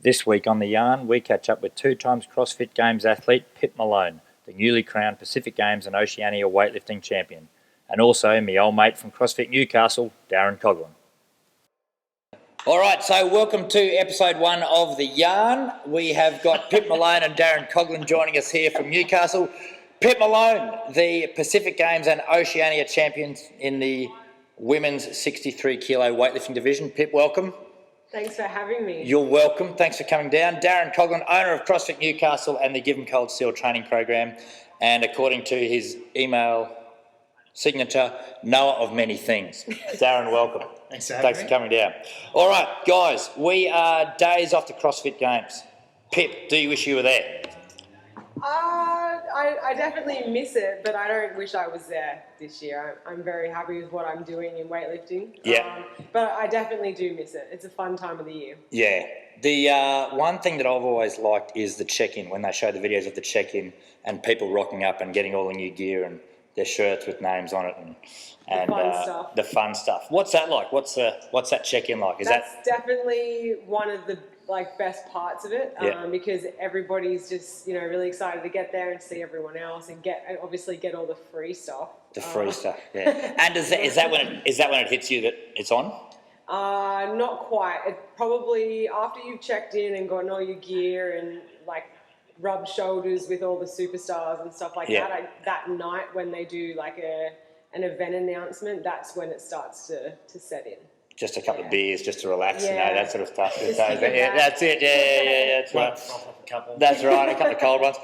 This week on The Yarn, we catch up with 2 times CrossFit Games athlete Pip Malone, the newly crowned Pacific Games and Oceania weightlifting champion, and also my old mate from CrossFit Newcastle, Darren Coughlan. All right, so welcome to episode 1 of The Yarn. We have got Pip Malone and Darren Coughlan joining us here from Newcastle. Pip Malone, the Pacific Games and Oceania champions in the women's 63 kilo weightlifting division. Pip, welcome. Thanks for having me. You're welcome. Thanks for coming down. Darren Coughlan, owner of CrossFit Newcastle and the Give 'em Cold Steel training program, and according to his email signature, knower of many things. Darren, welcome. Thanks for coming down. All right, guys, we are days off the CrossFit Games. Pip, do you wish you were there? I definitely miss it, but I don't wish I was there this year. I'm very happy with what I'm doing in weightlifting. Yeah. But I definitely do miss it. It's a fun time of the year. Yeah. The one thing that I've always liked is the check-in, when they show the videos of the check-in and people rocking up and getting all the new gear and their shirts with names on it and the fun stuff. What's that like? What's that check-in like? That's definitely one of the best parts of it, because everybody's just really excited to get there and see everyone else and obviously get all the free stuff. The free stuff, yeah. And is that when it hits you that it's on? Not quite. It probably after you've checked in and gotten all your gear and rubbed shoulders with all the superstars and stuff like that. That night when they do an event announcement, that's when it starts to set in. Just a couple of beers, just to relax, that sort of stuff. That's it. That's right. That's right. A couple of cold ones.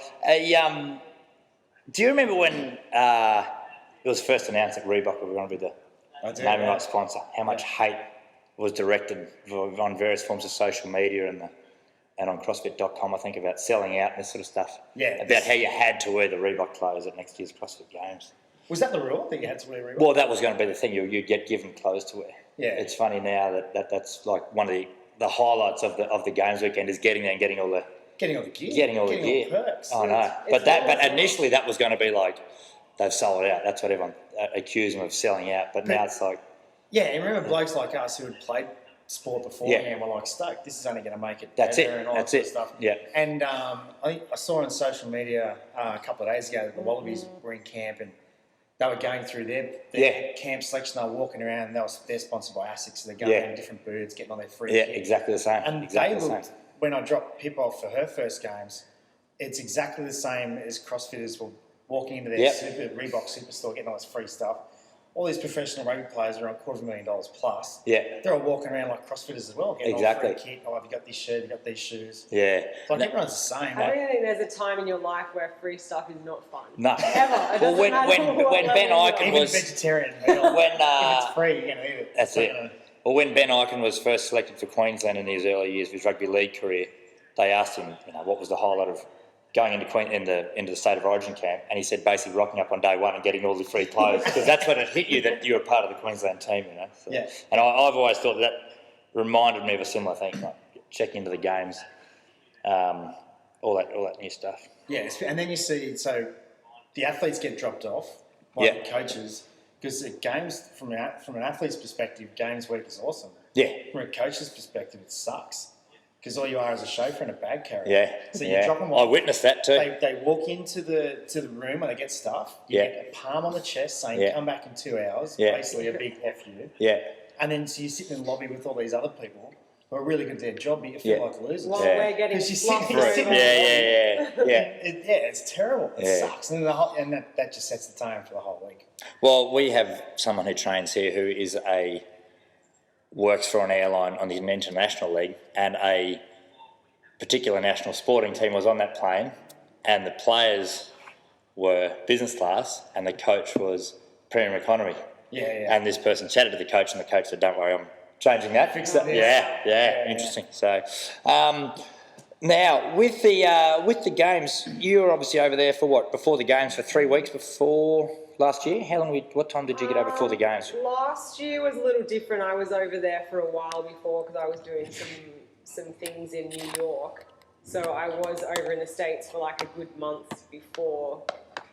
Do you remember when it was first announced that Reebok were going to be the naming rights sponsor? How much hate was directed on various forms of social media and on CrossFit.com, I think, about selling out and this sort of stuff. Yeah. About how you had to wear the Reebok clothes at next year's CrossFit Games. Was that the rule, that you had to wear Reebok? Well, that was going to be the thing. You'd get given clothes to wear. Yeah. It's funny now that's like one of the highlights of the games weekend is getting there and getting all the gear. Getting all the gear. Perks. I know. But initially that was going to be like they've sold out. That's what everyone accused them of selling out. But now it's like... Yeah, and remember blokes like us who had played sport beforehand were like, stoked, this is only going to make it better and all that sort of stuff. Yeah. And I think I saw on social media a couple of days ago that the Wallabies were in camp and they were going through their camp selection. They were walking around and they're sponsored by ASICS, so they're going in different booths, getting on their free kit. Exactly the same. And they looked, when I dropped Pip off for her first games, it's exactly the same as CrossFitters were walking into their Reebok superstore, getting all this free stuff. All these professional rugby players are on $250,000 plus. Yeah. They're all walking around like CrossFitters as well, getting all free kit. Oh, have you got this shirt? Have you got these shoes? Yeah. Like everyone's the same. I don't think there's a time in your life where free stuff is not fun. No. Ever. Well, when Ben Eichen was... Even vegetarian meal, if it's free, you're going to eat it. That's it. Well, when Ben Eichen was first selected for Queensland in his early years of his rugby league career, they asked him, what was the highlight of going into the State of Origin camp, and he said basically rocking up on day one and getting all the free clothes, because that's when it hit you that you were part of the Queensland team, So, yeah. And I've always thought that reminded me of a similar thing, like checking into the games, all that new stuff. Yeah, and then you see, so the athletes get dropped off by the coaches, because at games, from an athlete's perspective, games week is awesome. Yeah. From a coach's perspective, it sucks. Because all you are is a chauffeur and a bag carrier. Yeah. So you drop them off. I witnessed that too. They walk into the room and they get stuff. You get a palm on the chest saying, come back in 2 hours. Yeah. Basically a big F you. Yeah. And then so you sit in the lobby with all these other people who are really good at their job, but you feel like losers. While we're getting slumped through. It's terrible. It sucks. And, that just sets the tone for the whole week. Well, we have someone who trains here who works for an airline on the International League, and a particular national sporting team was on that plane, and the players were business class and the coach was premium economy. And this person chatted to the coach, and the coach said, "Don't worry, I'm changing that." Fix that. Interesting. So now with the games, you were obviously over there for what? Before the games, for 3 weeks before last year? What time did you get over before the games? Last year was a little different. I was over there for a while before because I was doing some things in New York. So I was over in the States for a good month before.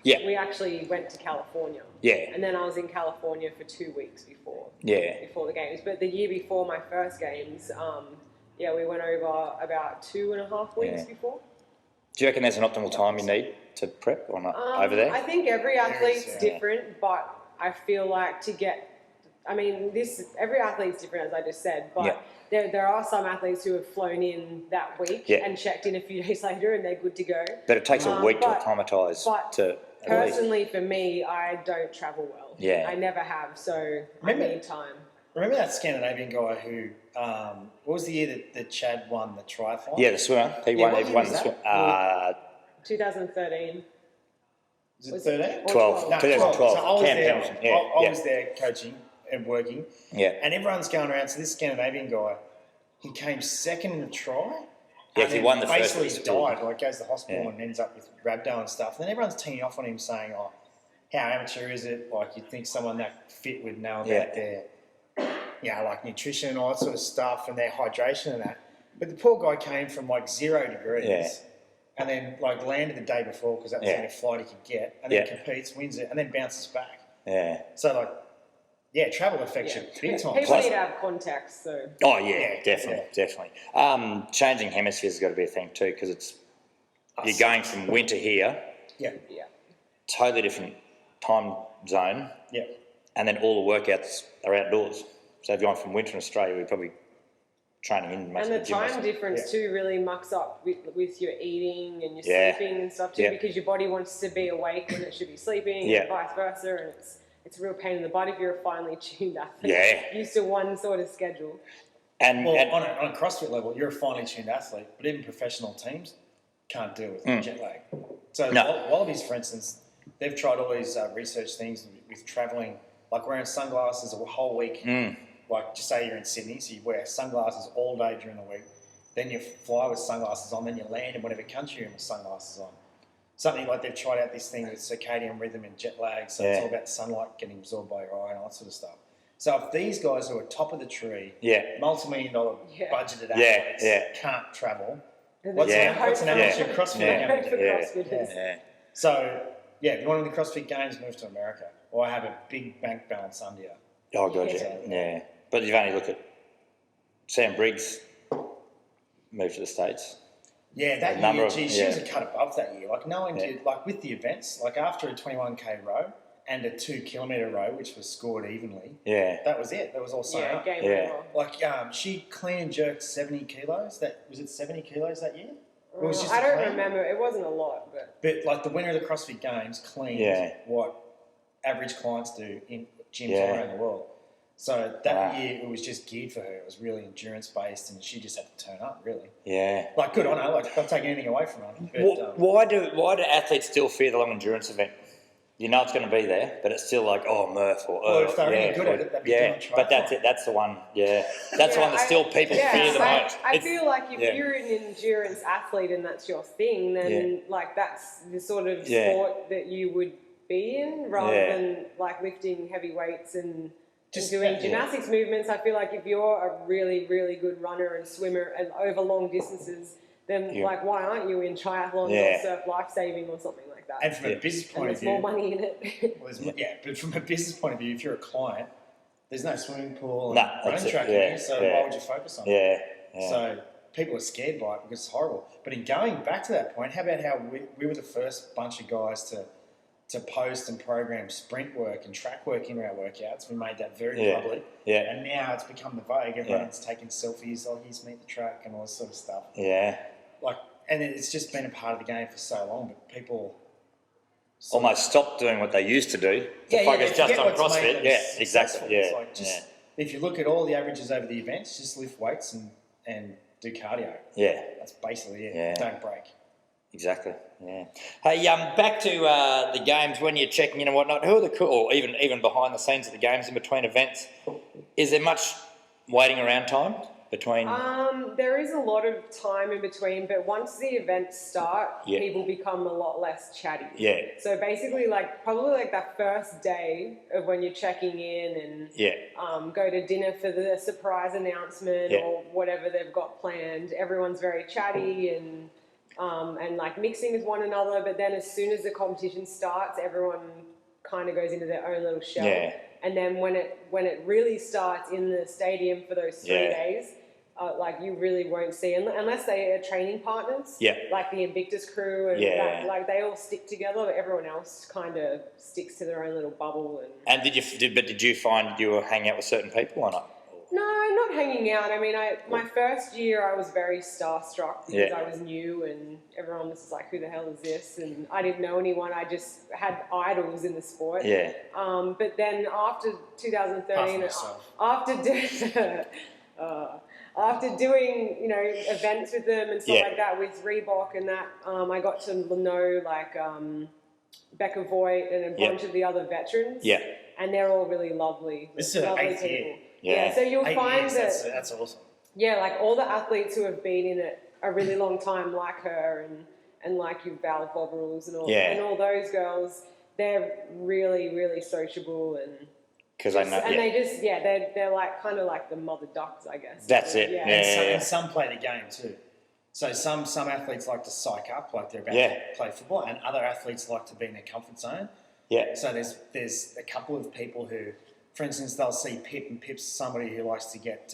Yeah. We actually went to California. Yeah. And then I was in California for 2 weeks before. Yeah. Before the games. But the year before my first games, Yeah, we went over about 2.5 weeks before. Do you reckon there's an optimal time you need to prep or not over there? I think every athlete's different, but I feel like every athlete's different, as I just said, but there are some athletes who have flown in that week and checked in a few days later and they're good to go. But it takes a week to acclimatise to... Personally, for me, I don't travel well. Yeah. I never have, so I need time. Remember that Scandinavian guy who, what was the year that Chad won the triathlon? Yeah, the swimmer. He won the swim. 2013. Was it 13? 12. No, 2012. So I was there. Hamilton. I was there coaching and working. Yeah. And everyone's going around. So this Scandinavian guy, he came second in the try. Yeah, he won the first. Basically died. Like goes to the hospital and ends up with rhabdo and stuff. And then everyone's teeing off on him, saying, "Oh, how amateur is it? Like you'd think someone that fit would know about their, like nutrition and all that sort of stuff and their hydration and that." But the poor guy came from like 0 degrees. Yeah. And then, like, landed the day before because that was the only flight he could get. And then competes, wins it, and then bounces back. Yeah. So, like, travel affects you big time. People need to have context, so... Oh, yeah, definitely. Changing hemispheres has got to be a thing too because you're going from winter here. Yeah. Totally different time zone. Yeah. And then all the workouts are outdoors. So if you're going from winter in Australia, we're probably... training in most and the time difference too really mucks up with your eating and your sleeping and stuff too because your body wants to be awake when it should be sleeping and vice versa, and it's a real pain in the butt if you're a finely tuned athlete used to one sort of schedule. And on a CrossFit level, you're a finely tuned athlete, but even professional teams can't deal with jet lag. So Wallabies, for instance, they've tried all these research things with travelling, like wearing sunglasses a whole week. Like, just say you're in Sydney, so you wear sunglasses all day during the week, then you fly with sunglasses on, then you land in whatever country you're in with sunglasses on. Something like they've tried out this thing with circadian rhythm and jet lag, so it's all about sunlight getting absorbed by your eye and all that sort of stuff. So if these guys who are top of the tree, multi-million-dollar budgeted athletes can't travel, what's an amateur CrossFit going to do? So, if you want to do the CrossFit Games, move to America, or have a big bank balance under you. Oh, God, yeah. But you've only looked at Sam Briggs moved to the States. Yeah, that year, she was a cut above that year. Like, no one did, like, with the events, like, after a 21K row and a 2 kilometre row, which was scored evenly, that was it. That was all sewn up. Game over. Like, she clean and jerked 70 kilos. Was it 70 kilos that year? Or was just I don't remember. It wasn't a lot. But, like, the winner of the CrossFit Games cleaned what average clients do in gyms all around the world. So that year, it was just geared for her. It was really endurance-based, and she just had to turn up, really. Yeah. Like, good on her. Like, not taking anything away from her. But, why do athletes still fear the long endurance event? You know it's going to be there, but it's still like, Murph or... Well, if they're really good at it, they'd be doing but that's it. That's the one, That's the one that still people fear the most. I feel like if you're an endurance athlete and that's your thing, then, like, that's the sort of sport that you would be in rather than, like, lifting heavy weights and... Just doing gymnastics movements. I feel like if you're a really, really good runner and swimmer and over long distances, then like why aren't you in triathlons or surf lifesaving or something like that? And from a business point of view, there's more money in it. But from a business point of view, if you're a client, there's no swimming pool and run track there, so why would you focus on it? So people are scared by it because it's horrible. But in going back to that point, how about how we were the first bunch of guys to post and program sprint work and track work into our workouts. We made that very public. Yeah. And now it's become the vogue. Everyone's taking selfies, here's me at the track and all this sort of stuff. Yeah. Like, and it's just been a part of the game for so long, but people... almost stopped doing what they used to do to focus just on CrossFit. Yeah, exactly. Yeah. It's like if you look at all the averages over the events, just lift weights and do cardio. Yeah. That's basically it. Yeah. Don't break. Exactly. Yeah. Hey, back to the games when you're checking in and whatnot. Who are the or even behind the scenes at the games in between events? Is there much waiting around time between? There is a lot of time in between, but once the events start, people become a lot less chatty. Yeah. So basically, probably that first day of when you're checking in and go to dinner for the surprise announcement or whatever they've got planned. Everyone's very chatty and mixing with one another, but then as soon as the competition starts, everyone kind of goes into their own little shell. Yeah. And then when it really starts in the stadium for those 3 days, like you really won't see unless they are training partners. Yeah. Like the Invictus crew and Yeah. that, like they all stick together, but everyone else kind of sticks to their own little bubble. And did you find you were hanging out with certain people or not? No, not hanging out. I mean, my first year I was very starstruck because I was new and everyone was just like, who the hell is this? And I didn't know anyone. I just had idols in the sport. Yeah. But then after 2013, after doing, you know, events with them and stuff like that with Reebok and that, I got to know like Becca Voigt and a bunch of the other veterans. Yeah. And they're all really lovely. This is lovely 8th year. Yeah, so you'll find that that's awesome. Yeah, like all the athletes who have been in it a really long time, like her and like you, Val Bovrils and all those girls, they're really, really sociable and because I know, and they just they're like kind of like the mother ducks, I guess. That's it. Yeah. And some play the game too. So some athletes like to psych up, like they're about to play football, and other athletes like to be in their comfort zone. Yeah. So there's a couple of people who, for instance, they'll see Pip, and Pip's somebody who likes to get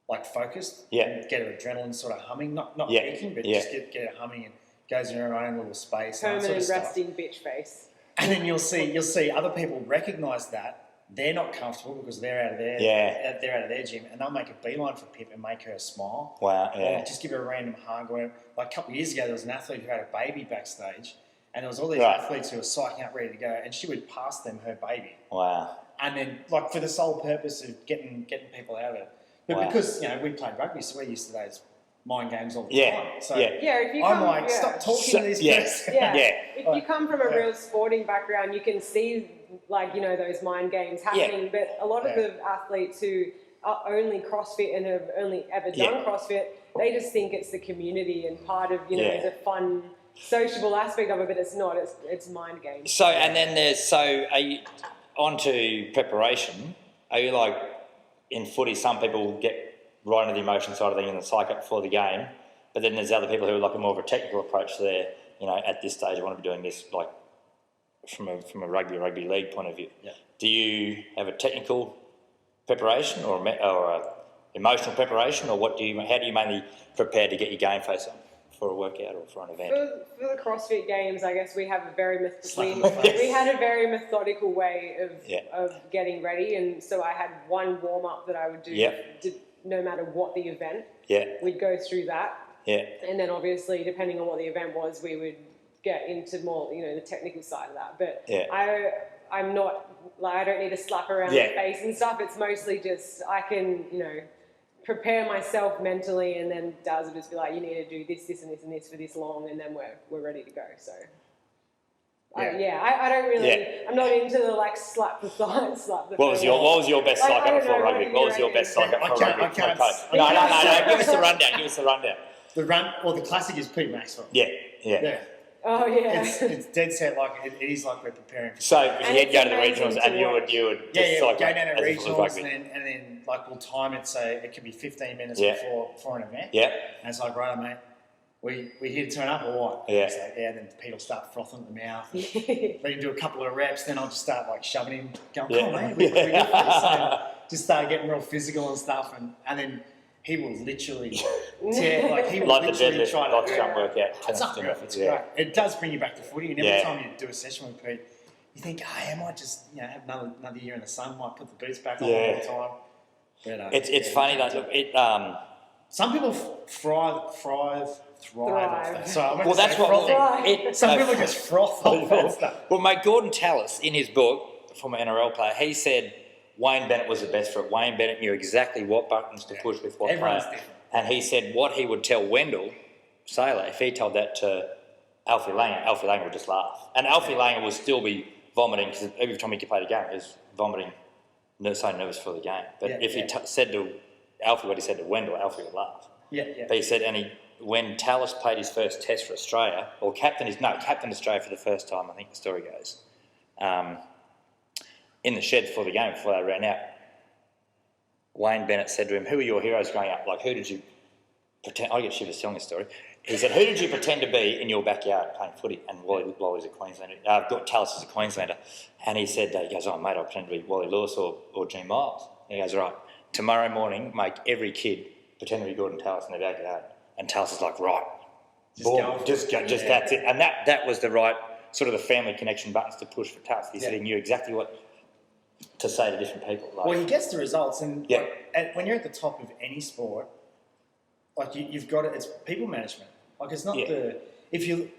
like focused, and get her adrenaline sort of humming, not peaking, but just get it humming and goes in her own little space. Permanent resting bitch face. And then you'll see other people recognise that they're not comfortable because they're out of their gym, and they'll make a beeline for Pip and make her smile. Wow, yeah. Or just give her a random hug. Or, like a couple of years ago, there was an athlete who had a baby backstage, and there was all these athletes who were psyching up, ready to go, and she would pass them her baby. Wow. And then, like, for the sole purpose of getting people out of it. But because, you know, we played rugby, so we're used to those mind games all the time. So if you I'm like, stop talking to these person. If you come from a real sporting background, you can see, like, you know, those mind games happening. But a lot of the athletes who are only CrossFit and have only ever done CrossFit, they just think it's the community and part of, you know, the fun, sociable aspect of it, but it's not. It's mind games. So, and then are you on to preparation? Are you like, in footy, some people get right into the emotion side of things and the psych up before the game, but then there's other people who are like a more of a technical approach to their, you know, at this stage I want to be doing this, like from a rugby league point of view. Yeah. Do you have a technical preparation or a emotional preparation, or how do you mainly prepare to get your game face on for a workout or for an event? For the CrossFit Games, I guess we have a very methodical way of getting ready, and so I had one warm up that I would do no matter what the event. We'd go through that. And then obviously, depending on what the event was, we would get into more, you know, the technical side of that. But I'm not, like, I don't need to slap around the face and stuff. It's mostly just, I can, you know, prepare myself mentally, and then Daz will just be like, you need to do this, this, and this, and this for this long, and then we're ready to go. So I don't really. I'm not into the like slap the thigh, slap the. What was your best psych up for rugby? What was your best psych up for rugby? No. Give us the rundown. The classic is Pete Maxwell. Yeah. Oh yeah. It's dead set. Like it is like we're preparing for. So if you'd go to the regionals, and you would go down to regionals, and then like we'll time it so it could be 15 minutes before an event. And it's like, right, mate. We here to turn up or what? So, then Pete will start frothing at the mouth. Let him do a couple of reps, then I'll just start like shoving him, going, come on, mate, we good for this. So just start getting real physical and stuff, and then he will literally try to jump workout. It's unreal. It's great. It does bring you back to footy, and every time you do a session with Pete, you think, I might just have another year in the sun, might put the boots back on all the time. But, it's funny though. Some people thrive off that. So that's what some people just froth off that stuff. Well, mate, Gordon Tallis, in his book, former NRL player, he said Wayne Bennett was the best for it. Wayne Bennett knew exactly what buttons to push with what player. And he said what he would tell Wendell Saylor, if he told that to Alfie Langer would just laugh. And Alfie Langer would still be vomiting, because every time he played a game, he was vomiting, so nervous for the game. But if he said to Alfie what he said to Wendell, Alfie would laugh. But he said, when Tallis played his first test for Australia, or captain Australia for the first time, I think the story goes, in the shed before the game, before they ran out, Wayne Bennett said to him, who were your heroes growing up? Like, who did you pretend... I get shivers telling this story. He said, who did you pretend to be in your backyard playing footy? And Wally's a Queenslander. Tallis is a Queenslander. And he said, he goes, mate, I pretend to be Wally Lewis or Gene Miles. And he goes, right, tomorrow morning, make every kid pretend to be Gordon Tallis in the backyard. And Tallis is like, right, Just that's it. And that was the right sort of the family connection buttons to push for Tallis. He said he knew exactly what to say to different people. Like, well, he gets the results, and Yeah. when you're at the top of any sport, like you've got it. It's people management. Like it's not if you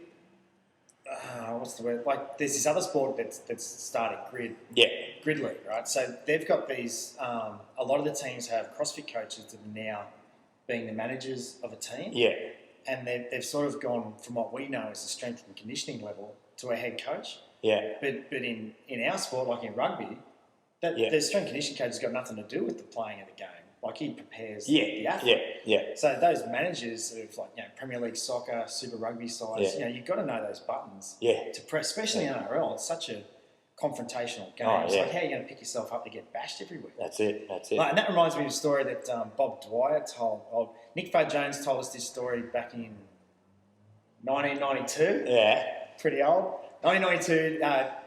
what's the word? Like there's this other sport that's started grid league, right? So they've got these. A lot of the teams have CrossFit coaches that are now being the managers of a team. Yeah. And they've sort of gone from what we know as a strength and conditioning level to a head coach. Yeah. But in our sport, like in rugby, the strength and conditioning coach has got nothing to do with the playing of the game. Like he prepares the athlete. Yeah. So those managers of like Premier League soccer, Super Rugby sides, you've got to know those buttons. To press, especially in NRL. It's such a confrontational game. It's like how are you going to pick yourself up to get bashed every week? That's it. Like, and that reminds me of a story that Bob Dwyer told. Nick Fay Jones told us this story back in 1992. Yeah. Pretty old. 1992,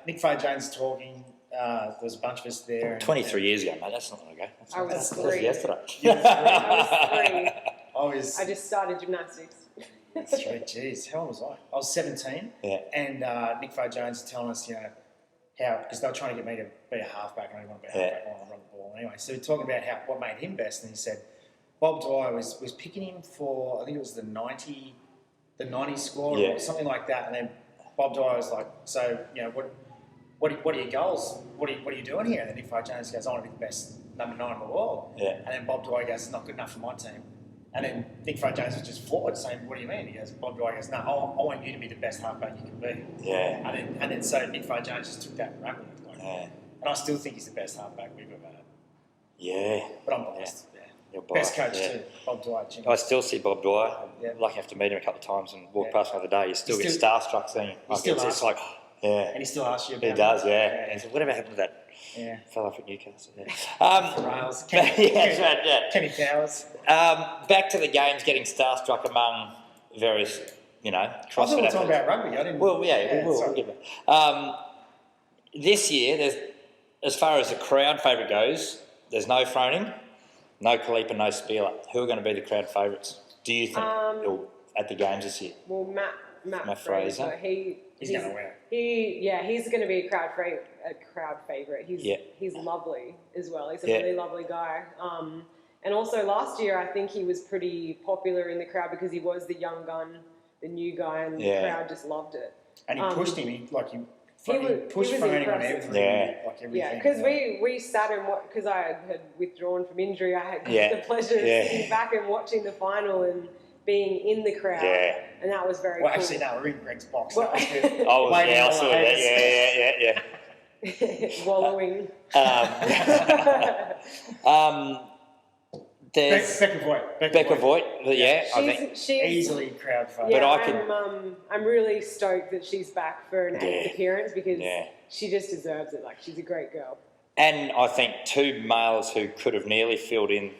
Nick Fay Jones talking. There was a bunch of us there. 23 years ago, mate. That's not long ago. I was That was 3. yesterday. I was 3. I just started gymnastics. That's 3. Jeez, how old was I? I was 17. Yeah. And Nick Fay Jones is telling us, how, because they were trying to get me to be a halfback, and I didn't want to be a halfback, I want to run the ball. Anyway, so we're talking about what made him best, and he said Bob Dwyer was picking him for, I think it was the 90 squad or something like that, and then Bob Dwyer was like, so, what are your goals? What are you doing here? And then Nick Fay Jones goes, I want to be the best number 9 in the world. Yeah. And then Bob Dwyer goes, it's not good enough for my team. And then Nick Fay Jones was just floored, saying, what do you mean? He goes, Bob Dwyer goes, no, I want you to be the best halfback you can be. Yeah. And then so Nick Fay Jones just took that and ran with it. And I still think he's the best halfback we've ever had. Yeah. But I'm biased. You're Best biased, coach too, Bob Dwyer. Jimmy. I still see Bob Dwyer. I'm lucky enough to meet him a couple of times and walk past him the other day. You still get starstruck seeing him. It's like, And he still asks you about He does, And he said, whatever happened to that fella from Newcastle? Rails. That's right, Kenny Powers. Back to the games, getting starstruck among various, CrossFit I thought we were talking about rugby. I didn't. Well, we'll get back. This year, as far as the crowd favourite goes, there's no Froning, no Kalipa, no Spieler. Who are going to be the crowd favourites, do you think, at the games this year? Well, Matt Fraser. He's going to win it. He's going to be a crowd favourite. He's lovely as well. He's a really lovely guy. And also last year, I think he was pretty popular in the crowd because he was the young gun, the new guy, and the crowd just loved it. And he pushed him. He pushed was Froning on impressive. everything. Yeah, because we sat and because I had withdrawn from injury, I had the pleasure of sitting back and watching the final and being in the crowd, and that was very cool. Well, actually, no, we're in Greg's box. Well, I saw that. Wallowing. There's Becca Voigt. I think she's easily crowd favourite. Yeah, I'm really stoked that she's back for an 8th appearance because she just deserves it. Like, she's a great girl. And I think 2 males who could have nearly filled in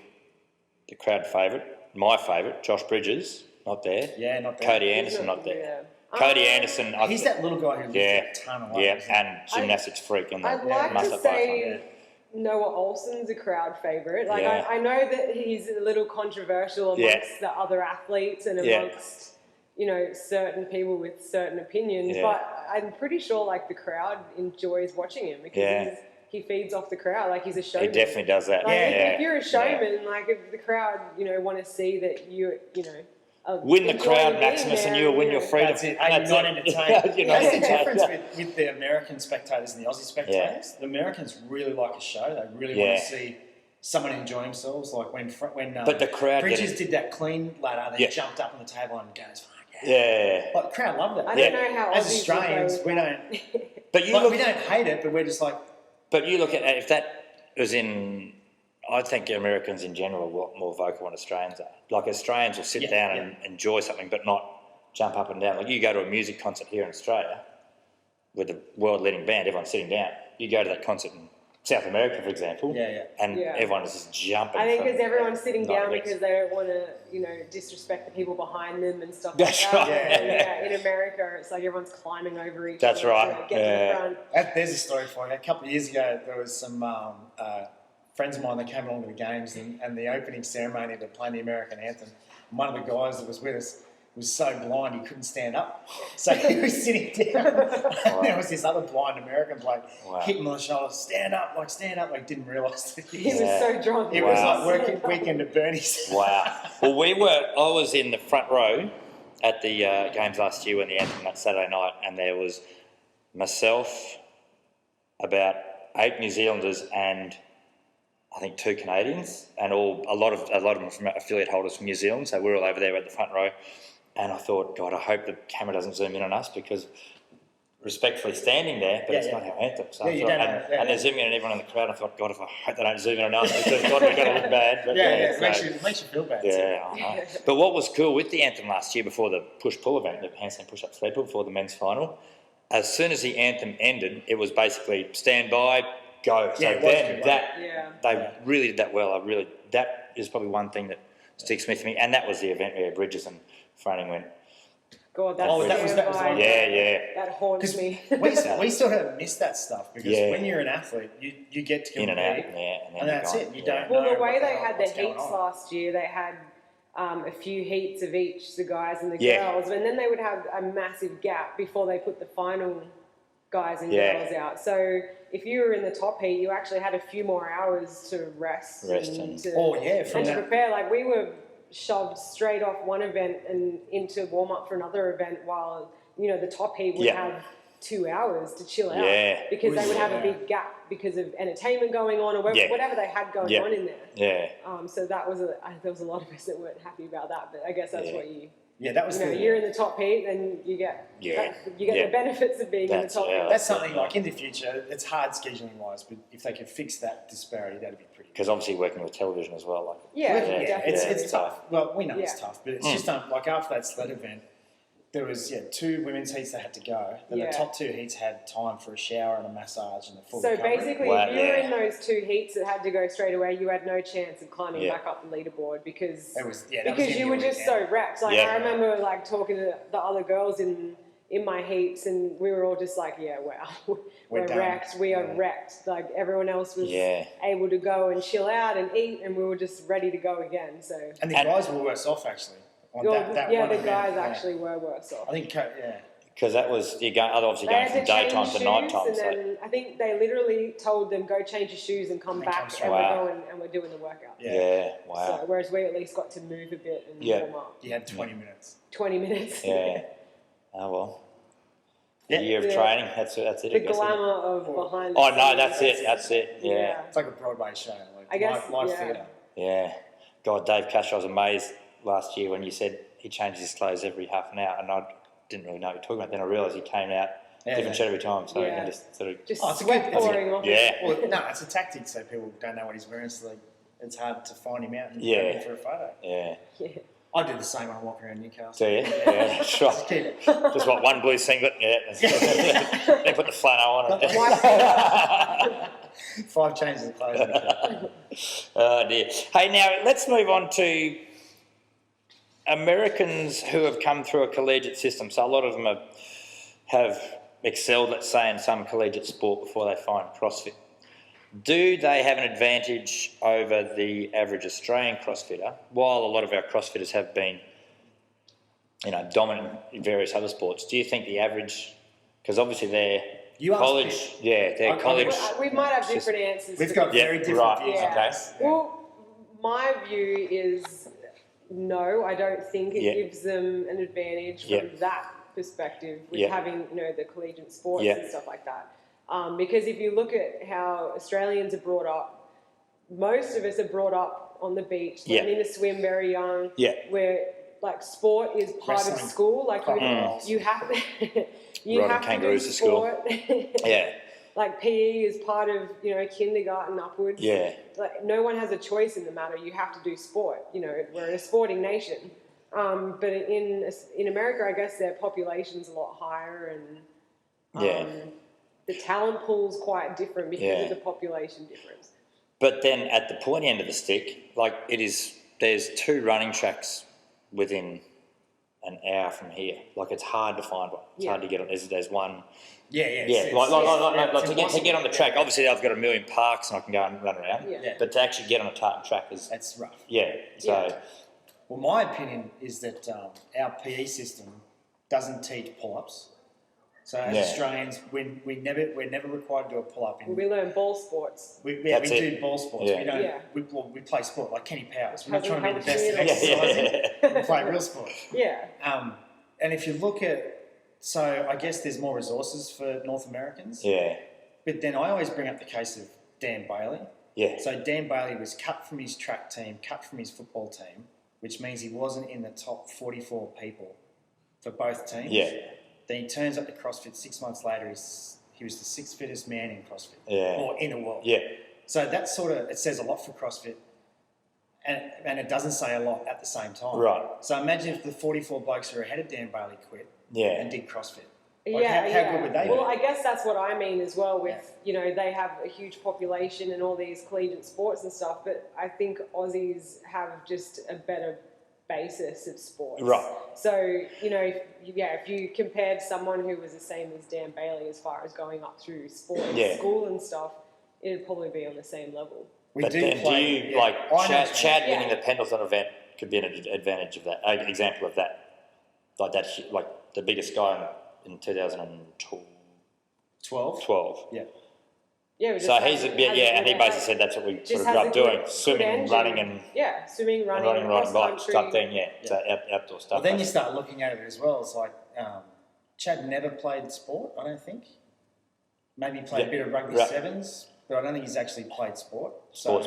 the crowd favourite, my favourite, Josh Bridges, not there. Yeah, not there. Cody Anderson, not there. Cody Anderson. He's that little guy who lifts a ton of weight. And gymnastics freak on that. I'd like to say Noah Olsen's a crowd favourite. Like, I know that he's a little controversial amongst the other athletes and amongst, certain people with certain opinions, but I'm pretty sure, like, the crowd enjoys watching him because he feeds off the crowd. Like, he's a showman. He definitely does that. Like, if you're a showman, like, if the crowd, want to see that win the crowd, Maximus, and you'll win your freedom. That's it. You're not entertained. That's the difference with the American spectators and the Aussie spectators. The Americans really like a show. They really want to see someone enjoy themselves. Like when but the crowd Bridges did that clean ladder, they jumped up on the table and goes, fuck But the crowd loved it. I don't know how as Australians, we don't. But we don't hate it, but we're just like. But you look at if that was in. I think Americans in general are a lot more vocal than Australians are. Like, Australians will sit down and enjoy something but not jump up and down. Like, you go to a music concert here in Australia with a world-leading band, everyone's sitting down. You go to that concert in South America, for example, and everyone is just jumping. I think because everyone's sitting down because they don't want to, disrespect the people behind them and stuff like that. That's right. In America, it's like everyone's climbing over each other. To get to the front. There's a story for you. A couple of years ago, there was some friends of mine that came along to the games and the opening ceremony to play the American anthem. And one of the guys that was with us was so blind he couldn't stand up. So he was sitting down. And there was this other blind American bloke hitting him on the shoulder, stand up, like didn't realise that he was so drunk. It was like weekend at Bernie's. Wow. Well, I was in the front row at the games last year when the anthem that Saturday night, and there was myself, about 8 New Zealanders, and I think 2 Canadians, and a lot of them from affiliate holders from New Zealand. So we're all over there at the front row. And I thought, God, I hope the camera doesn't zoom in on us, because respectfully standing there, but it's not our anthem. So and they're zooming in on everyone in the crowd. I thought, God, I hope they don't zoom in on us, because God, we're going to look bad. But it makes you feel bad. Yeah, I know. But what was cool with the anthem last year, before the push-pull event, the handstand push-up sled pull before the men's final, as soon as the anthem ended, it was basically stand by, go. So they really did that well. That is probably one thing that sticks with me, and that was the event where Bridges and Froning went. God, that was that haunts me. we sort of miss that stuff, because when you're an athlete, you get to compete, in and out, and that's it. You don't know. Well, the way they had the heats last year, they had a few heats of each, the guys and the girls, and then they would have a massive gap before they put the final guys and girls out. So if you were in the top heat, you actually had a few more hours to rest and to prepare. Like, we were shoved straight off one event and into warm up for another event, while the top heat would have 2 hours to chill out, because they would have a big gap because of entertainment going on, or whatever they had going on in there. So that was there was a lot of us that weren't happy about that, but I guess that's what you. Yeah, that was you're in the top heat, then you get the benefits of being in the top heat. That's something like in the future. It's hard scheduling wise, but if they could fix that disparity, that'd be pretty. Because obviously working with television as well, it's tough. Well, we know it's tough, but it's just like after that sled event, there was 2 women's heats that had to go. Then the top 2 heats had time for a shower and a massage and a full recovery. Basically, if you were in those 2 heats that had to go straight away, you had no chance of climbing back up the leaderboard, because you were just so wrecked. Like, I remember talking to the other girls in my heats, and we were all just like, wow, we're wrecked. We are wrecked. Like, everyone else was able to go and chill out and eat, and we were just ready to go again. And the guys were worse off, actually. The guys actually were worse off. I think, because that was obviously going from daytime to nighttime. And then I think they literally told them, go change your shoes and come back, and we're going and we're doing the workout. So, whereas we at least got to move a bit and warm up. You had 20 minutes. 20 minutes. Yeah. Oh well. A year of training. That's it. The glamour of behind. Oh no, that's it. Yeah. It's like a Broadway show. Like I guess live theatre. Yeah. God, Dave Cash, I was amazed last year when you said he changed his clothes every half an hour, and I didn't really know what you were talking about. Then I realised he came out different shirt every time, so you can just sort of sweat pouring off. Well, no, it's a tactic, so people don't know what he's wearing, so it's hard to find him out and bring him for a photo. Yeah. I do the same when I walk around Newcastle. So that's right. Just one blue singlet, then put the flannel on it. 5 changes of clothes. Oh dear. Hey, now let's move on to Americans who have come through a collegiate system. So a lot of them have excelled, let's say, in some collegiate sport before they find CrossFit. Do they have an advantage over the average Australian CrossFitter, while a lot of our CrossFitters have been, dominant in various other sports? Do you think the average, because obviously they're college, college. We might have different answers. We've got very different views. Okay. Well, my view is no, I don't think it gives them an advantage from that perspective with having, the collegiate sports and stuff like that. Because if you look at how Australians are brought up, most of us are brought up on the beach, learning to swim very young, where sport is part of school. Like you have to, have to do sport. Like PE is part of kindergarten upwards. Like no one has a choice in the matter. You have to do sport. We're a sporting nation. But in America, I guess their population's a lot higher, and the talent pool's quite different because of the population difference. But then at the pointy end of the stick, there's 2 running tracks within an hour from here. Like, it's hard to find one. It's hard to get on. There's one. Yeah. To get on the track. Obviously, I've got a million parks and I can go and run around. Yeah. But to actually get on a tartan track is That's rough. yeah. So Well, my opinion is that our PE system doesn't teach pull-ups. So as Australians, we're never required to do a pull-up. We learn ball sports. We do ball sports. Yeah. We don't. We play sport like Kenny Powers. We're not trying to be the best at Hasn't exercising. We play real sport. Yeah. And if you look at, so I guess there's more resources for North Americans. yeah. But then I always bring up the case of Dan Bailey. Yeah. So Dan Bailey was cut from his track team, cut from his football team, which means he wasn't in the top 44 people for both teams. Yeah. Then he turns up to CrossFit 6 months later. He was the sixth fittest man in CrossFit, or in the world. Yeah. So that sort of, it says a lot for CrossFit, and it doesn't say a lot at the same time. Right. So imagine if the 44 blokes who are ahead of Dan Bailey quit and did CrossFit. Like, How good would they be? Well, I guess that's what I mean as well with, they have a huge population and all these collegiate sports and stuff, but I think Aussies have just a better basis of sports. Right. So, if you compared someone who was the same as Dan Bailey as far as going up through sports, school and stuff, it'd probably be on the same level. Chad winning the Pendleton event could be an advantage of that, example of that. Like that, like the biggest guy in 2012. 12? Yeah. Yeah, so and he basically said that's what we sort of grew up doing: swimming, running, and swimming, running, riding bikes, country. type thing. So outdoor stuff. Well, then you start looking at it as well. It's like Chad never played sport. I don't think. Maybe he played a bit of rugby sevens, but I don't think he's actually played sport. Sport,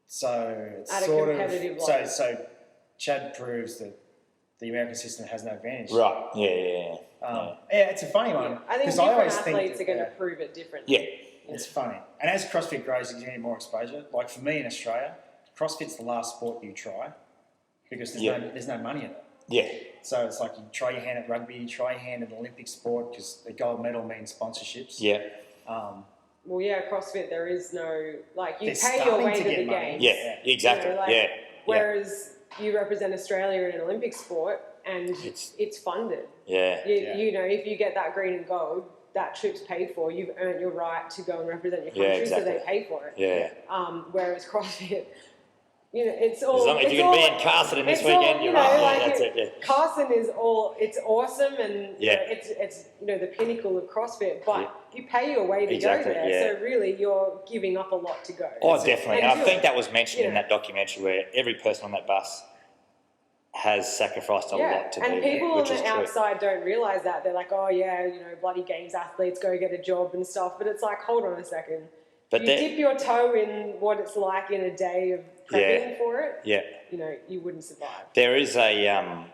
So it's At a sort competitive of level. so Chad proves that the American system has no advantage. Right. Yeah. It's a funny one. I think I always different athletes think are going to prove it differently. Yeah. It's funny. And as CrossFit grows, you're going to get more exposure. Like for me in Australia, CrossFit's the last sport you try because there's no money in it. Yeah. So it's like you try your hand at rugby, you try your hand at an Olympic sport because the gold medal means sponsorships. Yeah. CrossFit, there is no, you They're pay your starting way to to get the money. games. Yeah. Exactly. Whereas you represent Australia in an Olympic sport and it's funded. Yeah. If you get that green and gold, that trip's paid for. You've earned your right to go and represent your country, so they pay for it. Yeah. Whereas CrossFit, it's all. If you can be in Carson this weekend, you're right. That's it. Yeah. Carson is all. It's awesome, and it's the pinnacle of CrossFit. But you pay your way to go there, so really you're giving up a lot to go. Oh, definitely. And I think that was mentioned in that documentary where every person on that bus has sacrificed a lot to be there. And people on the outside don't realise that. They're like, bloody games athletes go get a job and stuff. But it's like, hold on a second. But you dip your toe in what it's like in a day of prepping for it, you wouldn't survive. There is a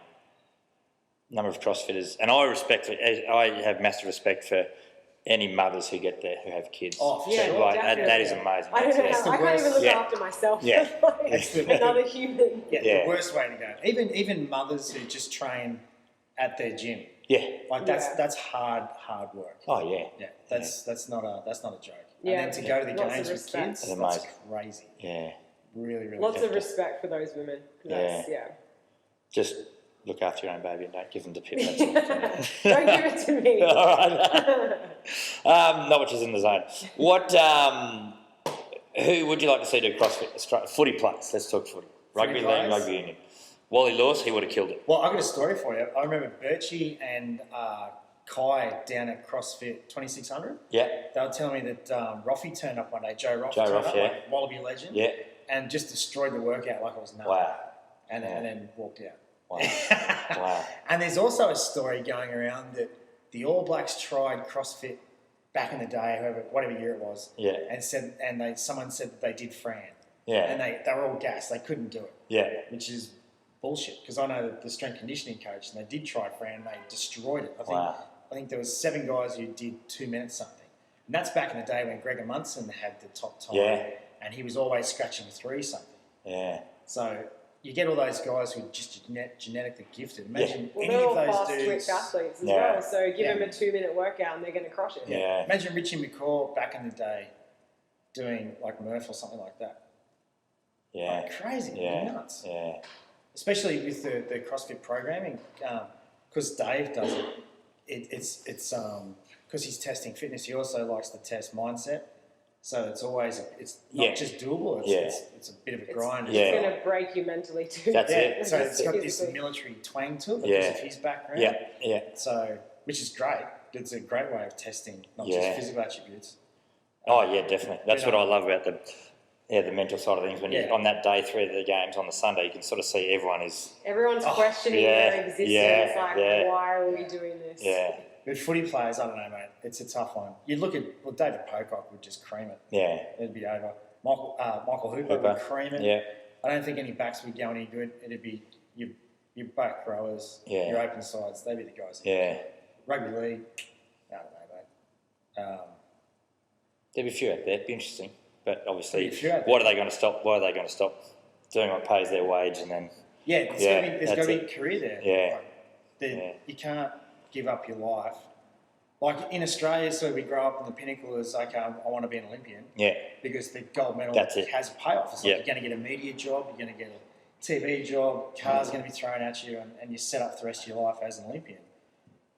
number of CrossFitters, and I have massive respect for any mothers who get there who have kids. Oh, for sure. That is amazing. I don't know how, I can't even look after myself. Yeah. Another human. The worst way to go. Even mothers who just train at their gym. Yeah. That's hard work. Oh yeah. Yeah. That's not a joke. Yeah. And then to go to the games with kids, that's crazy. Yeah. Really, really. Lots of respect for those women. Just look after your own baby and don't give them to Pip. That's Don't give it to me. All right. Not much is in the zone. What? Who would you like to see do CrossFit? Footy players. Let's talk footy. Rugby league, rugby union. Wally Lewis, he would have killed it. Well, I've got a story for you. I remember Birchie and Kai down at CrossFit 2600. Yeah. They were telling me that Roffy turned up one day. Joe Roff turned up, like Wallaby legend. Yeah. And just destroyed the workout like it was nothing. Wow. And then walked out. Wow. Wow. And there's also a story going around that the All Blacks tried CrossFit back in the day, whatever year it was. Yeah. And someone said that they did Fran. Yeah. And they were all gassed. They couldn't do it. Yeah. Which is bullshit, because I know the strength conditioning coach, and they did try Fran, and they destroyed it. I think there was 7 guys who did 2 minutes something. And that's back in the day when Gregor Munson had the top time. Yeah. And he was always scratching 3 something. Yeah. So you get all those guys who are just genetically gifted. Imagine Well, any they're of all those fast dudes. twitch athletes as well. So give them a 2-minute workout and they're going to crush it. Yeah. Imagine Richie McCaw back in the day doing like Murph or something like that. Yeah. Like crazy. Yeah. Nuts. Yeah. especially with the CrossFit programming, because Dave does it. It's because he's testing fitness. He also likes to test mindset. So it's not just doable. It's a bit of a grind. It's going to break you mentally too. That's it. So it's got this military twang to it because of his background. Yeah. So, which is great. It's a great way of testing, not just physical attributes. Oh yeah, definitely. That's what I love about the mental side of things. When you're on that day 3 of the games on the Sunday, you can sort of see everyone's questioning their existence. Why are we doing this? Yeah. With footy players, I don't know, mate. It's a tough one. You look at David Pocock would just cream it. Yeah. It'd be over. Michael Hooper would cream it. Yeah. I don't think any backs would go any good. It'd be your back rowers, your open sides. They'd be the guys. Yeah. Rugby league, I don't know, mate. There'd be a few out there. It'd be interesting. But obviously, what are they going to stop? Why are they going to stop doing what pays their wage and then... there's got to be a career there. Yeah. You can't give up your life. Like in Australia, so we grow up on the pinnacle as, okay, I want to be an Olympian. Yeah. Because the gold medal has a payoff. It's like you're going to get a media job, you're going to get a TV job, cars are going to be thrown at you, and you're set up for the rest of your life as an Olympian.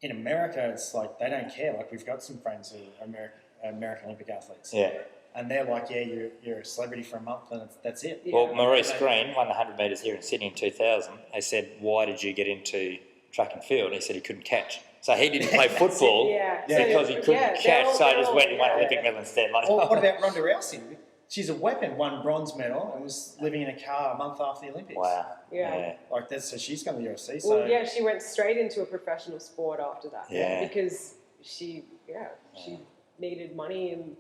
In America, it's like they don't care. Like we've got some friends who are American Olympic athletes. Yeah. And they're like, you're a celebrity for a month and that's it. Yeah. Well, Maurice Green won the 100 metres here in Sydney in 2000. They said, why did you get into track and field? He said he couldn't catch. So he didn't play football because he couldn't catch, so he just went and won Olympic medal instead. Like, what about Ronda Rousey? She's a weapon, won bronze medal and was living in a car a month after the Olympics. Wow. Yeah. Like that's, so she's going to the UFC. So. Well, she went straight into a professional sport after that. Yeah. Because she needed money and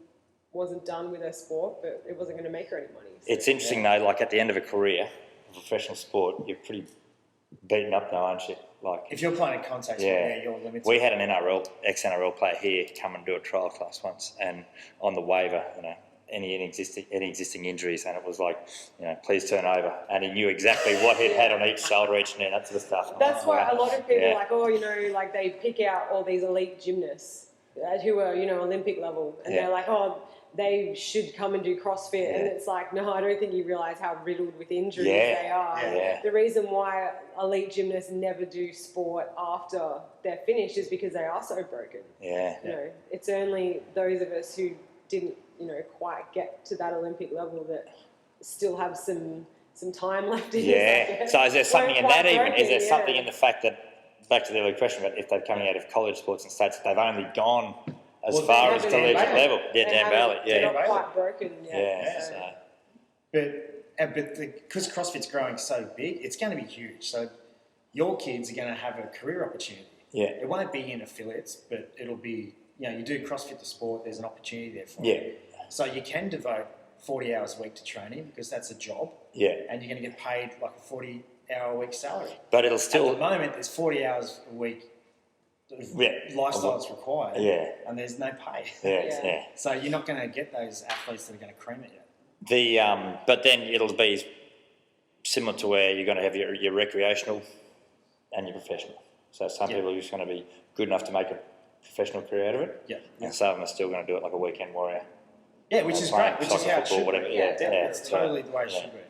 wasn't done with her sport, but it wasn't going to make her any money. So. It's interesting though, like at the end of a career, a professional sport, you're pretty beaten up now, aren't you? Like if you're playing a contact sport, you're limited. We had an ex-NRL player here come and do a trial class once, and on the waiver, any existing injuries, and it was like, please turn over, and he knew exactly what he'd had on each shoulder, each knee, that sort of stuff. That's why a lot of people are like, they pick out all these elite gymnasts who are, Olympic level, and they're like, they should come and do CrossFit, and it's like, no, I don't think you realise how riddled with injuries they are. Yeah. The reason why elite gymnasts never do sport after they're finished is because they are so broken. It's only those of us who didn't, quite get to that Olympic level that still have some time left in us. So is there something in that even? Is there something in the fact that, back to the earlier question, but if they're coming out of college sports and states, they've only gone as far as collegiate level. Dan Bailey. They're not quite broken But because CrossFit's growing so big, it's going to be huge. So your kids are going to have a career opportunity. Yeah. It won't be in affiliates, but it'll be, you do CrossFit the sport, there's an opportunity there for you. So you can devote 40 hours a week to training because that's a job. Yeah. And you're going to get paid like a 40-hour-a-week salary. But it'll still... At the moment, there's 40 hours a week lifestyle is required, and there's no pay. So you're not going to get those athletes that are going to cream it yet. But then it'll be similar to where you're going to have your recreational and your professional. So some people are just going to be good enough to make a professional career out of it, and some of them are still going to do it like a weekend warrior. Yeah, which is great, which is how it should be. It's totally the way it should be.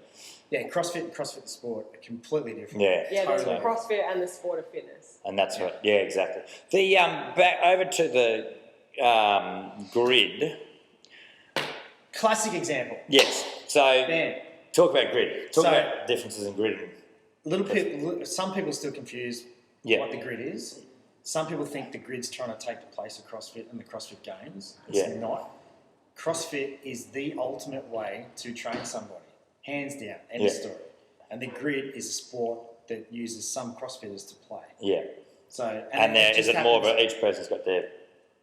Yeah, CrossFit the sport are completely different. There's the CrossFit and the sport of fitness. And that's what, exactly. The back over to the grid. Classic example. Yes. So talk about grid. Talk about differences in grid. Some people are still confused what the grid is. Some people think the grid's trying to take the place of CrossFit and the CrossFit Games. It's not. CrossFit is the ultimate way to train somebody. Hands down, end of story. And the grid is a sport that uses some CrossFitters to play. Yeah. So is it more of each person's got their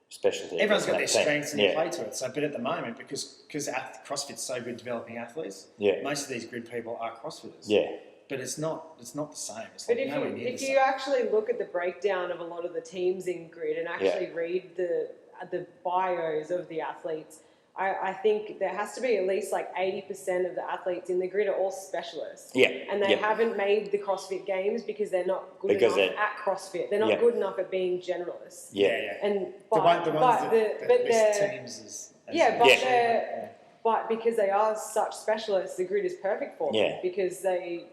specialty? Everyone's got their strengths and they play to it. So, but at the moment, because CrossFit's so good developing athletes, most of these grid people are CrossFitters. Yeah. But it's not the same. It's but if you actually look at the breakdown of a lot of the teams in grid and actually read the bios of the athletes, I think there has to be at least like 80% of the athletes in the grid are all specialists. Yeah. And they haven't made the CrossFit Games because they're not good enough at CrossFit. They're not good enough at being generalists. Yeah. And but because they are such specialists, the grid is perfect for them because they,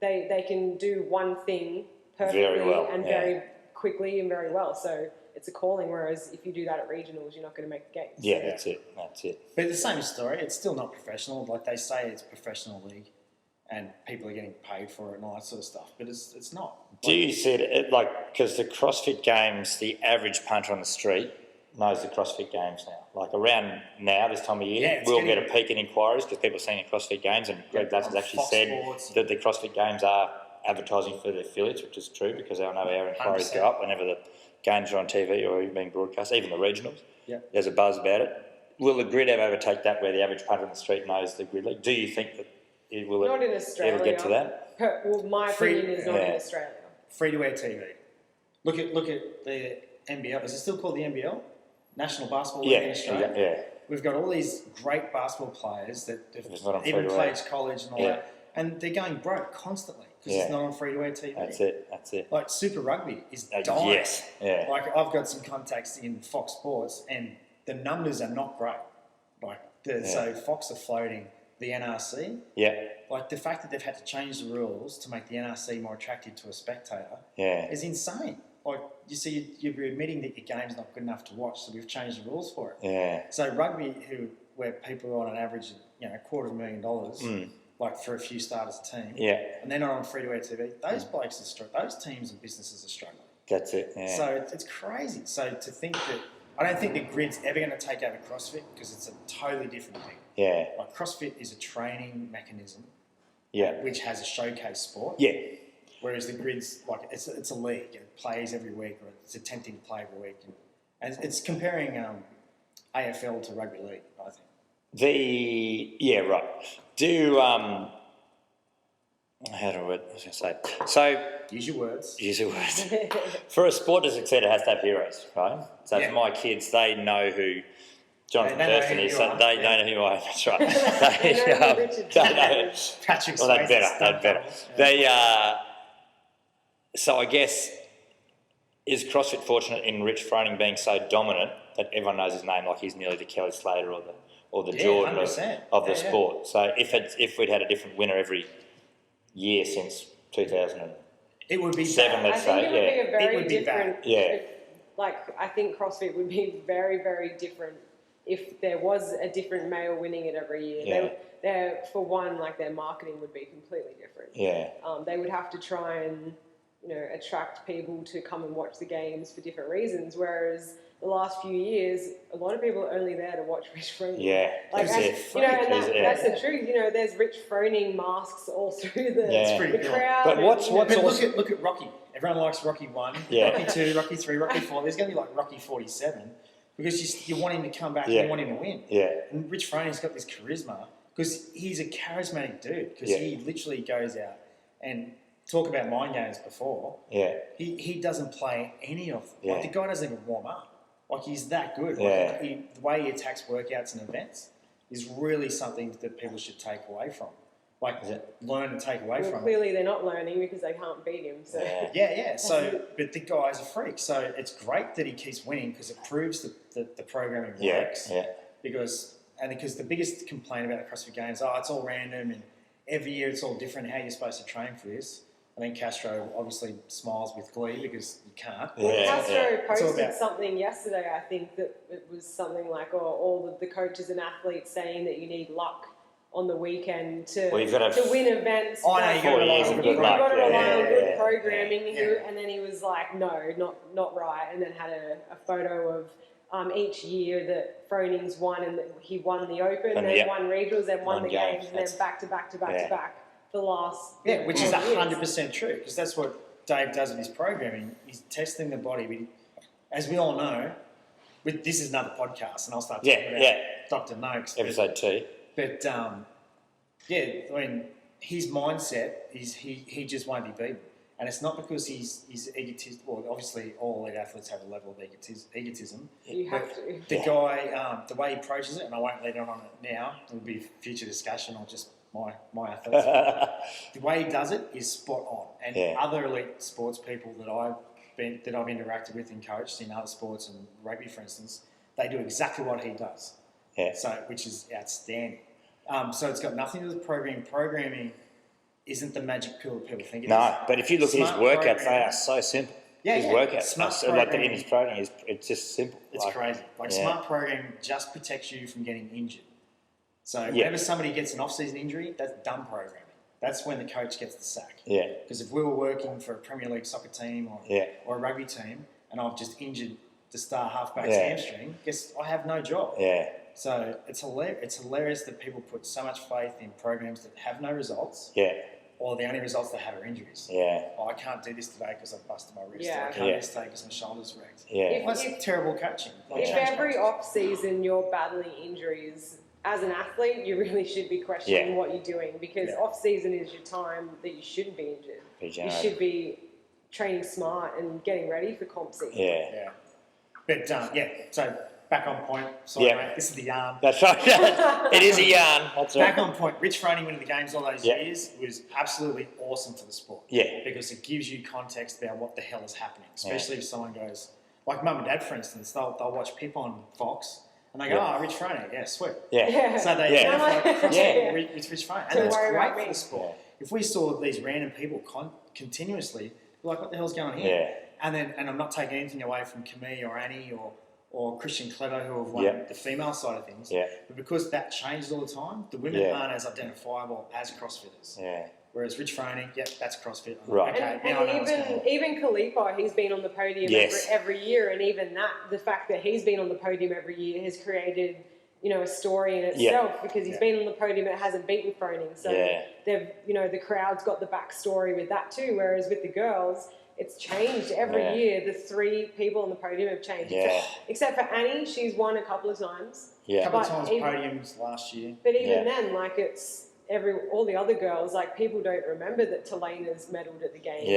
they can do one thing perfectly Very well, and very quickly and very well. So it's a calling, whereas if you do that at regionals, you're not going to make the games. Yeah, that's it. But the same story. It's still not professional. Like they say, it's a professional league, and people are getting paid for it and all that sort of stuff. But it's not. Do you see it like because the CrossFit Games, the average punter on the street knows the CrossFit Games now. Like around now, this time of year, we'll get a peak in inquiries because people are seeing the CrossFit Games, and Greg Glass has actually said that the CrossFit Games are advertising for the affiliates, which is true because I know our inquiries 100%. Go up whenever the games are on TV or even being broadcast, even the regionals. Yeah. There's a buzz about it. Will the grid ever overtake that where the average punter on the street knows the grid league? Do you think that it will not in Australia. Ever get to that? Well, my opinion is not in Australia. Free-to-air TV. Look at the NBL. Is it still called the NBL? National Basketball League in Australia? Yeah. We've got all these great basketball players that have even played college and all that, and they're going broke constantly because it's not on free-to-air TV. That's it. Like Super Rugby is dying. Yes, yeah. Like I've got some contacts in Fox Sports, and the numbers are not great. Like so, Fox are floating the NRC. Yeah. Like the fact that they've had to change the rules to make the NRC more attractive to a spectator. Is insane. Like you see, you're admitting that your game's not good enough to watch, so we've changed the rules for it. Yeah. So rugby, where people are on an average, $250,000, like for a few starters a team. Yeah. And they're not on free-to-air TV. Those blokes are those teams and businesses are struggling. That's it. Yeah. So it's crazy. So to think that I don't think the grid's ever going to take over CrossFit because it's a totally different thing. Yeah. Like CrossFit is a training mechanism. Yeah. Which has a showcase sport. Yeah. Whereas the grid's like it's a league. It plays every week, or it's attempting to play every week, and it's comparing AFL to rugby league. I think. Right. Do how do I was going to say? So use your words. For a sport to succeed, it has to have heroes, right? So for my kids, they know who Jonathan Thurston is. So they know who I am. That's right. They know. Patrick. Well, they'd better. They. So I guess, is CrossFit fortunate in Rich Froning being so dominant that everyone knows his name, like he's nearly the Kelly Slater or the Jordan of the sport? So if we'd had a different winner every year since 2007, let's say, it would be a very different. Yeah. I think CrossFit would be very, very different if there was a different male winning it every year. Yeah. They're for one, their marketing would be completely different. Yeah. They would have to try and attract people to come and watch the games for different reasons. Whereas the last few years, a lot of people are only there to watch Rich Froning. Yeah, that's the truth. There's Rich Froning masks all through the crowd. But look at Rocky. Everyone likes Rocky 1, Rocky 2, Rocky 3, Rocky 4. There's going to be like Rocky 47 because you want him to come back and you want him to win. Yeah. And Rich Froning's got this charisma because he's a charismatic dude because he literally goes out and talk about mind games before. Yeah. He doesn't play any of them. Yeah. Like the guy doesn't even warm up. Like he's that good. Yeah. Like the way he attacks workouts and events is really something that people should take away from. Like learn and take away from. Clearly they're not learning because they can't beat him. So yeah. So, but the guy's a freak. So it's great that he keeps winning because it proves that the programming works. Yeah. Because the biggest complaint about the CrossFit Games, it's all random and every year it's all different. How you're supposed to train for this? I think Castro obviously smiles with glee because you can't. Castro posted something yesterday, I think, that it was something like, all the coaches and athletes saying that you need luck on the weekend to win events. I know, you've got to rely on good programming. And then he was like, no, not right. And then had a photo of each year that Froning's won, and that he won the Open, then won regionals, then won the games, and then back to back to back. The last which is 100% true because that's what Dave does with his programming. He's testing the body. As we all know, this is another podcast, and I'll start talking about Dr. Noakes. Episode 2. But his mindset is he just won't be beaten, and it's not because he's egotist. Well, obviously, all elite athletes have a level of egotism. You have to. The guy, the way he approaches it, and I won't lead on it now. It'll be future discussion. I'll just. My athletes. The way he does it is spot on, and other elite sports people that I've interacted with and coached in other sports and rugby, for instance, they do exactly what he does. Yeah. So, which is outstanding. So it's got nothing to do with programming. Programming isn't the magic pill that people think it is. No, but if you look at his Smart workouts, they programming. are so simple. Yeah, his yeah. workouts, Smart are so, like in programming. his program, it's just simple. It's crazy. Like smart programming just protects you from getting injured. So whenever somebody gets an off-season injury, that's dumb programming. That's when the coach gets the sack. Yeah. Because if we were working for a Premier League soccer team or a rugby team, and I've just injured the star halfback's hamstring, guess I have no job. Yeah. So it's hilarious that people put so much faith in programs that have no results. Yeah. Or the only results they have are injuries. Yeah. Oh, I can't do this today because I busted my wrist. Yeah. Or I can't do this today because my shoulder's wrecked. Yeah. That's terrible coaching. Like, If change every coaching. off-season you're battling injuries, as an athlete, you really should be questioning what you're doing, because off-season is your time that you shouldn't be injured. You should be training smart and getting ready for comp season. Yeah. But, so back on point. Sorry, mate. This is the yarn. That's right. It is a yarn. That's right. Back on point. Rich Froning winning the games all those years was absolutely awesome for the sport. Yeah. Because it gives you context about what the hell is happening, especially if someone goes, like Mum and Dad, for instance, they'll watch Pip on Fox and they go, Rich Froning, sweet. Yeah. So they identify with Rich Froning. And Don't that's worry great about for me. the sport. If we saw these random people continuously, we're like, what the hell's going on here? Yeah. And I'm not taking anything away from Camille or Annie or Christian Clever, who have won the female side of things. Yeah. But because that changes all the time, the women aren't as identifiable as CrossFitters. Yeah. Whereas Rich Froning, that's CrossFit. Right. Okay, now I know what's going on. And even Khalifa, he's been on the podium every year, and even that, the fact that he's been on the podium every year has created, a story in itself, because he's been on the podium, it hasn't beaten Froning. So they've, the crowd's got the backstory with that too. Whereas with the girls, it's changed every year. The 3 people on the podium have changed. Yeah. Except for Annie, she's won a couple of times. A couple of times podiums last year. But even then, it's all the other girls, people don't remember that Telena's medalled at the games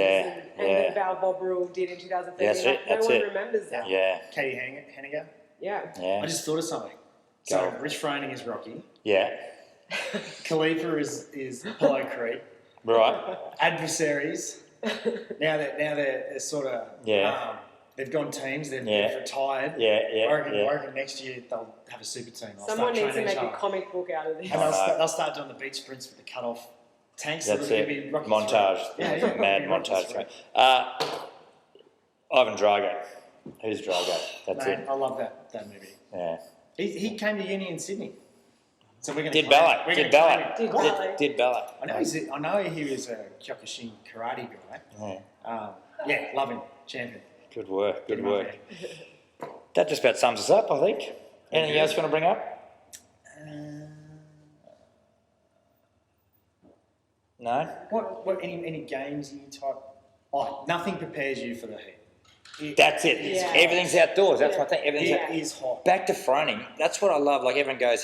and that Val Bobberell did in 2013. No one remembers that. Yeah. Katie Henniger. Yeah. I just thought of something. So Rich Froning is Rocky. Yeah. Khalifa is Apollo Creed. Right. Adversaries. Now they're sort of they've gone teams. They've retired. I reckon next year they'll have a super team. Someone needs to make a comic book out of this. And they'll start doing the beach sprints with the cut-off tanks. That's so it. Montage. Mad montage. Ivan Drago. Who's Drago? That's it. I love that movie. Yeah. He came to uni in Sydney. So we're going Did ballet. Did ballet. I know he was a Kyokushin karate guy. Love him. Champion. Good work. That just about sums us up, I think. Anything else you want to bring up? No? What any games you type? Oh, nothing prepares you for the heat. That's it. Yeah. Everything's outdoors. That's my thing. Everything's It is hot. Back to Froning. That's what I love. Like everyone goes,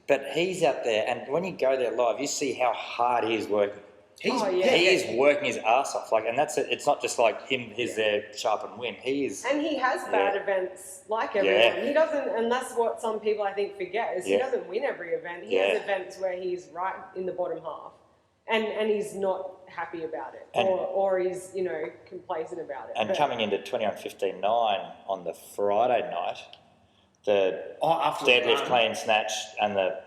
but he's out there, and when you go there live, you see how hard he is working. He is working his ass off. And that's it. It's not just like him. He's there, sharp and win. He is. And he has bad events like everyone. He doesn't, and that's what some people I think forget is he doesn't win every event. He has events where he's right in the bottom half, and he's not happy about it, or he's complacent about it. And coming into 21:15.9 on the Friday night, the deadlift, clean, snatch, and the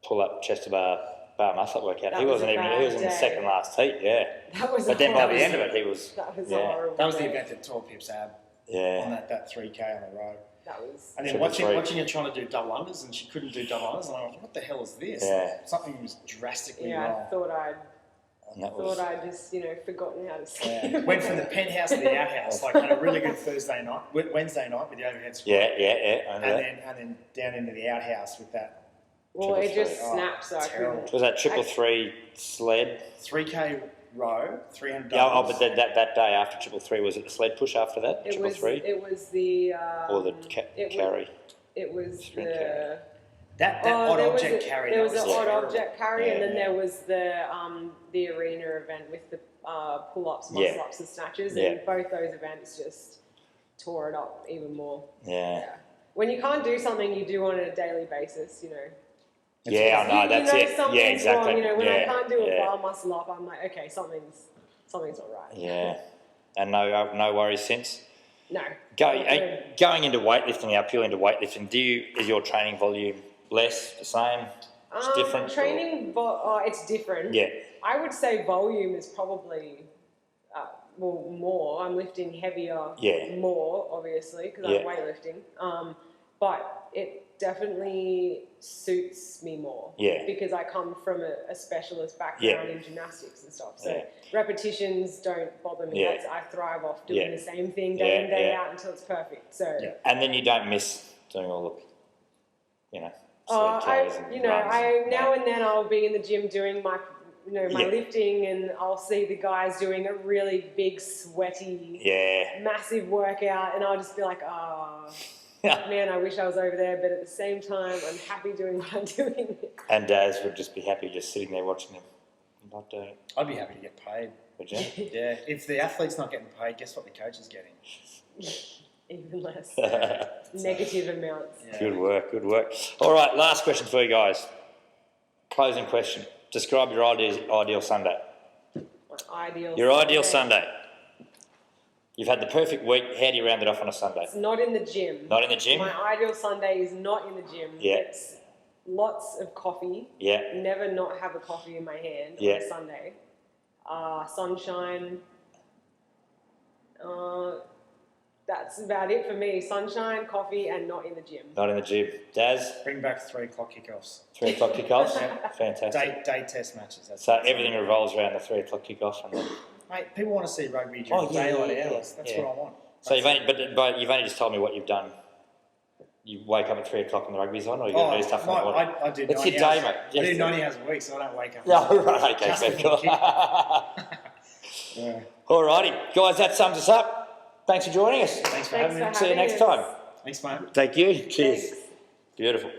pull-up chest to bar muscle workout. He was in the second last heat. Yeah. But then by the end of it, he was. That was horrible. That was the event that tore Pip's ab. Yeah. On that 3K on the road. That was. And then watching her trying to do double unders, and she couldn't do double unders, and I was like, what the hell is this? Yeah. Something was drastically wrong. I thought I'd just, forgotten how to ski. Yeah. Went from the penthouse to the outhouse, had a really good Wednesday night with the overhead squat. Yeah. And then down into the outhouse with that. Well, it just snapped, so I couldn't. Was that 333 sled? 3K row, 300 Yeah, but that day after 333, was it the sled push after that? It 333? It was the. Or the carry? It was String the. carry. That odd object carry. There was an odd object carry, and then Yeah. there was the arena event with the pull-ups, muscle-ups, and snatches, and both those events just tore it up even more. Yeah. When you can't do something you do on a daily basis, Yeah, I know, that's it. Yeah, exactly. Wrong. When I can't do a bar muscle up, I'm like, okay, something's not right. Yeah. And no worries since? No. Going into weightlifting now, purely into weightlifting, is your training volume less, the same? It's different. Training, it's different. Yeah. I would say volume is probably more. I'm lifting heavier. Yeah. More obviously because Yeah. I'm weightlifting. But it definitely suits me more. Yeah. Because I come from a specialist background in gymnastics and stuff. So repetitions don't bother me. Yeah. I thrive off doing the same thing day in, Yeah, day yeah. out until it's perfect. So. Yeah. And then you don't miss doing all the, you know, now and then I'll be in the gym doing my lifting, and I'll see the guys doing a really big, sweaty, massive workout, and I'll just be like, man, I wish I was over there. But at the same time, I'm happy doing what I'm doing. And Daz would just be happy just sitting there watching them, not doing it. I'd be happy to get paid. Would you? Yeah. If the athlete's not getting paid, guess what the coach is getting? Even less. Negative amounts. Yeah. Good work. All right, last question for you guys. Closing question. Describe your ideal Sunday. Your ideal Sunday. You've had the perfect week. How do you round it off on a Sunday? It's not in the gym. Not in the gym? My ideal Sunday is not in the gym. Yeah. It's lots of coffee. Yeah. Never not have a coffee in my hand on a Sunday. Sunshine. That's about it for me. Sunshine, coffee, and not in the gym. Not in the gym. Daz? Bring back 3 o'clock kickoffs. 3 o'clock kickoffs? Fantastic. Day test matches. So everything revolves around the 3 o'clock kickoff. And then... Mate, people want to see rugby during daylight hours. That's what I want. So you've only just told me what you've done. You wake up at 3 o'clock and the rugby's on, or you got to do stuff in the morning? I do 90 It's your day, mate. I do 90 hours a week, so I don't wake up. Oh, right, okay. Just So before cool. Yeah. All righty. Guys, that sums us up. Thanks for joining us. Thanks for having me. See you next time. Thanks, mate. Thank you. Cheers. Thanks. Beautiful.